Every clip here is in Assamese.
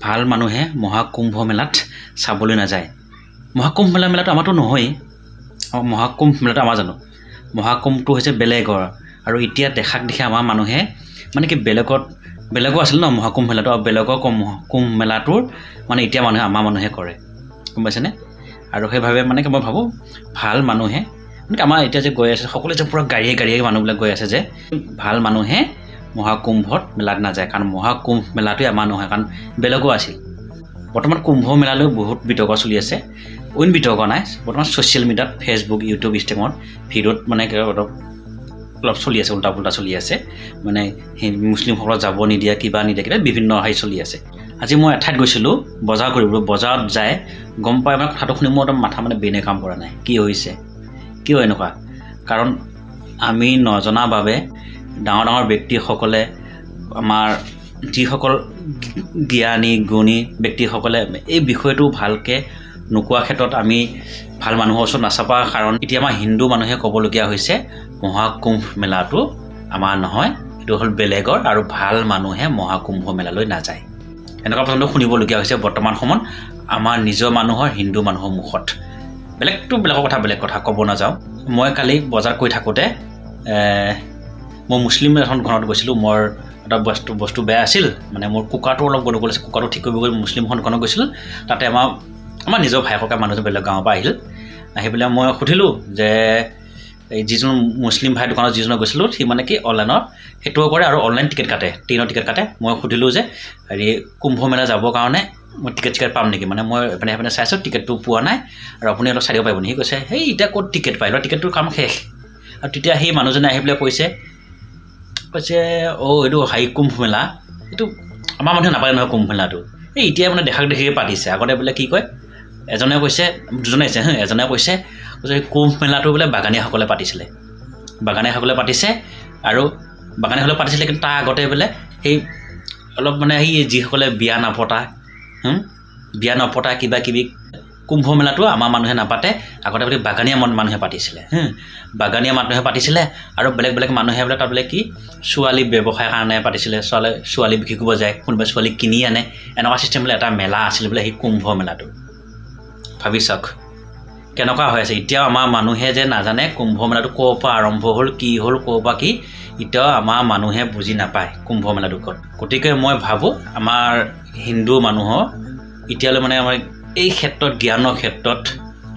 ভাল মানুহে মহাকুম্ভ মেলাত চাবলৈ নাযায় মহাকুম্ভ মেলাটো আমাৰতো নহয় মহাকুম্ভ মেলাটো আমাৰ জানো মহাকুম্ভটো হৈছে বেলেগৰ আৰু এতিয়া দেখাক দেখে আমাৰ মানুহে মানে কি বেলেগো আছিল ন মহাকুম্ভ মেলাটো আৰু বেলেগৰ কুম্ভ মেলাটোৰ মানে এতিয়া মানুহে আমাৰ মানুহে কৰে গম পাইছেনে আৰু সেইভাৱে মানে কি মই ভাবোঁ ভাল মানুহে মানে আমাৰ এতিয়া যে গৈ আছে সকলোৱে যে পুৰা গাড়ীয়ে মানুহবিলাক গৈ আছে যে ভাল মানুহে মহাকুম্ভত মেলাত নাযায় কাৰণ মহাকুম্ভ মেলাটোৱে আমাৰ নহয় কাৰণ বেলেগো আছিল বৰ্তমান কুম্ভ মেলালৈ বহুত বিতৰ্ক চলি আছে অইন বিতৰ্ক নাই বৰ্তমান ছ'চিয়েল মিডিয়াত ফেচবুক ইউটিউব ইনষ্টাগ্ৰামত ভিডিঅ'ত মানে অলপ চলি আছে উল্টা পুল্টা চলি আছে মানে মুছলিমসকলক যাব নিদিয়া কিবা বিভিন্ন চলি আছে আজি মই এঠাইত গৈছিলোঁ বজাৰ কৰিবলৈ বজাৰত যায় গম পাই মানে কথাটো শুনি মোৰ একদম মাথা মানে বেনে কাম কৰা নাই কি হৈছে কিয় এনেকুৱা কাৰণ আমি নজনাৰ বাবে ডাঙৰ ব্যক্তিসকলে আমাৰ যিসকল জ্ঞানী গুণী ব্যক্তিসকলে এই বিষয়টো ভালকৈ নোকোৱা ক্ষেত্ৰত আমি ভাল মানুহৰ ওচৰত নাচাপা কাৰণ এতিয়া আমাৰ হিন্দু মানুহে ক'বলগীয়া হৈছে মহাকুম্ভ মেলাটো আমাৰ নহয় এইটো হ'ল বেলেগৰ আৰু ভাল মানুহে মহাকুম্ভ মেলালৈ নাযায় এনেকুৱা পৰ্যন্ত শুনিবলগীয়া হৈছে বৰ্তমান সময়ত আমাৰ নিজৰ মানুহৰ হিন্দু মানুহৰ মুখত বেলেগৰ কথা ক'ব নাযাওঁ মই কালি বজাৰ কৰি থাকোঁতে মই মুছলিম এখন ঘৰত গৈছিলোঁ মোৰ এটা বস্তু বেয়া আছিল মানে মোৰ কুকাৰটো অলপ গণ্ডগোল আছে কুকাৰটো ঠিক কৰিব গৈ মুছলিম এখন ঘৰত গৈছিলোঁ তাতে আমাৰ নিজৰ ভায়েককে মানুহজন বেলেগ গাঁৱৰ পৰা আহি পেলাই মই সুধিলোঁ যে এই যিজন মুছলিম ভাই দোকানত যিজনে গৈছিলোঁ সি মানে কি অনলাইনত সেইটোও কৰে আৰু অনলাইন টিকেট কাটে ট্ৰেইনৰ টিকেট কাটে মই সুধিলোঁ যে হেৰি কুম্ভ মেলা যাবৰ কাৰণে মই টিকেট পাম নেকি মানে মই এইপিনে চাইছোঁ টিকেটটো পোৱা নাই আৰু আপুনি অলপ চাই দিব পাৰিব নেকি সি কৈছে সেই এতিয়া ক'ত টিকেট পায় টিকেটটোৰ কাম শেষ আৰু তেতিয়া সেই মানুহজনে আহি পেলাই কৈছে এইটো কুম্ভ মেলা এইটো আমাৰ মানুহে নাপায় নহয় কুম্ভ মেলাটো এই এতিয়া মানে দেখাক দেখিকে পাতিছে আগতে বোলে কি কয় এজনে কৈছে দুজনে আছে এজনে কৈছে কুম্ভ মেলাটো বোলে বাগানীয়াসকলে পাতিছে আৰু বাগানীয়াসকলে পাতিছিলে কিন্তু তাৰ আগতে বোলে সেই অলপ মানে সেই যিসকলে বিয়া নপতা কিবা কুম্ভ মেলাটো আমাৰ মানুহে নাপাতে আগতে বোলে বাগানীয়া মানুহে পাতিছিলে বাগানীয়া মানুহে পাতিছিলে আৰু বেলেগ মানুহে বোলে তাত বোলে কি ছোৱালী ব্যৱসায়ৰ কাৰণে পাতিছিলে ছোৱালী বিক্ৰী কৰিব যায় কোনোবা ছোৱালী কিনি আনে এনেকুৱা চিষ্টেম বোলে এটা মেলা আছিল বোলে সেই কুম্ভ মেলাটো ভাবি চাওক কেনেকুৱা হৈ আছে এতিয়াও আমাৰ মানুহে যে নাজানে কুম্ভ মেলাটো ক'ৰ পৰা আৰম্ভ হ'ল কি হ'ল ক'ৰ পৰা কি এতিয়াও আমাৰ মানুহে বুজি নাপায় কুম্ভ মেলাটো ক'ত গতিকে মই ভাবোঁ আমাৰ হিন্দু মানুহৰ এতিয়ালৈ মানে আমাৰ এই ক্ষেত্ৰত জ্ঞানৰ ক্ষেত্ৰত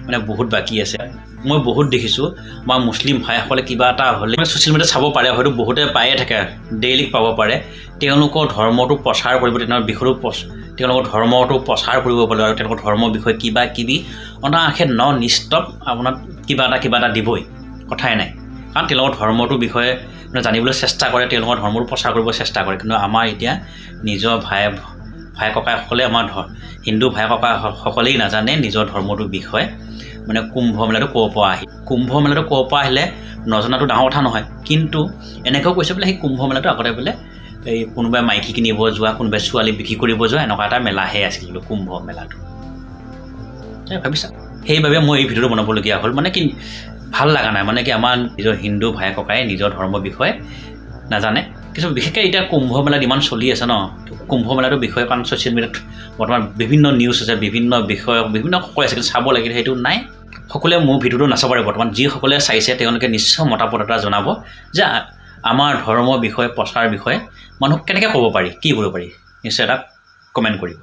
মানে বহুত বাকী আছে মই বহুত দেখিছোঁ আমাৰ মুছলিম ভাইসকলে কিবা এটা হ'লে ছ'চিয়েল মিডিয়াত চাব পাৰে হয়তো বহুতে পায়ে থাকে ডেইলি পাব পাৰে তেওঁলোকৰ ধৰ্মটো প্ৰচাৰ কৰিব তেওঁলোকৰ ধৰ্মটো প্ৰচাৰ কৰিব পাৰে আৰু তেওঁলোকৰ ধৰ্মৰ বিষয়ে কিবি অনায়াসে নিষ্টপ আপোনাক কিবা এটা দিবই কথাই নাই কাৰণ তেওঁলোকৰ ধৰ্মটোৰ বিষয়ে মানে জানিবলৈ চেষ্টা কৰে তেওঁলোকৰ ধৰ্মটো প্ৰচাৰ কৰিব চেষ্টা কৰে কিন্তু আমাৰ এতিয়া নিজৰ ভাই ককাইসকলে আমাৰ হিন্দু ভাই ককাইসকলেই নাজানে নিজৰ ধৰ্মটোৰ বিষয়ে মানে কুম্ভ মেলাটো ক'ৰ পৰা আহিলে নজনাটো ডাঙৰ কথা নহয় কিন্তু এনেকৈও কৈছে বোলে সেই কুম্ভ মেলাটো আগতে বোলে এই কোনোবাই মাইকী কিনিব যোৱা কোনোবাই ছোৱালী বিক্ৰী কৰিব যোৱা এনেকুৱা এটা মেলাহে আছিল কুম্ভ মেলাটো ভাবিছা সেইবাবে মই এই ভিডিঅ'টো বনাবলগীয়া হ'ল মানে কি ভাল লগা নাই মানে কি আমাৰ নিজৰ হিন্দু ভাই ককাই নিজৰ ধৰ্মৰ বিষয়ে নাজানে কিছু বিশেষকৈ এতিয়া কুম্ভ মেলাত ইমান চলি আছে ন কুম্ভ মেলাটোৰ বিষয়ে কাৰণ ছ'চিয়েল মিডিয়াত বৰ্তমান বিভিন্ন নিউজ আছে বিভিন্ন কৈ আছে কিন্তু চাব লাগিলে সেইটো নাই সকলোৱে মোৰ ভিডিঅ'টো নাচাব পাৰে বৰ্তমান যিসকলে চাইছে তেওঁলোকে নিশ্চয় মতামত এটা জনাব যে আমাৰ ধৰ্মৰ বিষয়ে প্ৰচাৰ বিষয়ে মানুহক কেনেকৈ ক'ব পাৰি কি কৰিব পাৰি নিশ্চয় এটা কমেণ্ট কৰিব